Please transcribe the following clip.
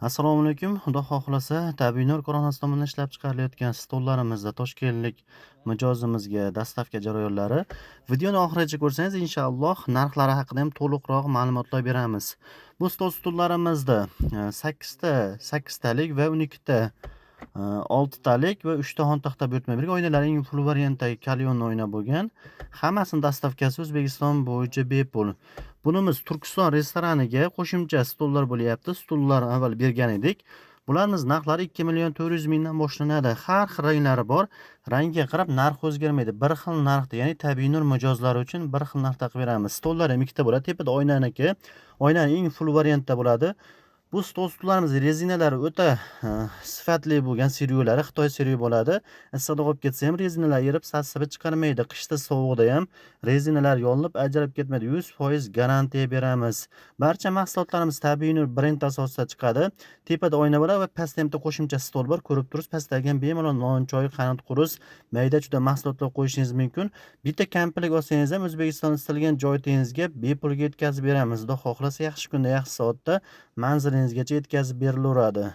Assalomu alaykum. Xudo xohlasa, Tabiiy Nur korxonasi tomonidan ishlab chiqarilayotgan stollarimizda toshkentlik mijozimizga dastavka jarayonlari videoni oxirigacha ko'rsangiz, inshaalloh narxlari haqida ham to'liqroq ma'lumotlar beramiz. Bu stollarimizda 8 talik va 12 ta 6 talik va 3 ta xontaxta buyurtma bergan. Oynalar eng full variantdagi Kalyon oyna bo'lgan. Hammasini dastavkasi O'zbekiston bo'yicha bepul. Bunimiz Turkiston restoraniga qo'shimcha stollar bo'lyapti. Stollar avval bergan edik. Bularimiz narxlari 2.400.000 dan boshlanadi. Har xil ranglari bor. Rangiga qarab narx o'zgarmaydi. Bir xil narxda, ya'ni Tabiiy Nur mijozlari uchun bir xil narxda qilib beramiz. Stollar ham ikkita bo'ladi. Tepada oynaniki. Oynaning eng full variantda bo'ladi. Bu stollarimiz rezinalari o'ta sifatli bo'lgan serialari Xitoy serial bo'ladi. Issiqda qolib ketsa ham rezinalar erib, sassibi chiqarmaydi. Qishda sovuqda ham rezinalar yolinib, ajralib ketmaydi. 100% garantiya beramiz. Barcha mahsulotlarimiz Tabiiy Nur brend asosida chiqadi. Tepada oyna bo'ladi va pastda ham qo'shimcha stol bor. Ko'rib turibsiz, pastdagi ham bemalol non, choy, qanot qurus, mayda juda mahsulotlar qo'yishingiz mumkin. Bitta komplet olsangiz ham O'zbekiston istalgan joy tengizga bepulga yetkazib beramiz. Xudo xohlasa, yaxshi kunda, yaxshi soatda manzilingizgacha yetkazib berilaveradi.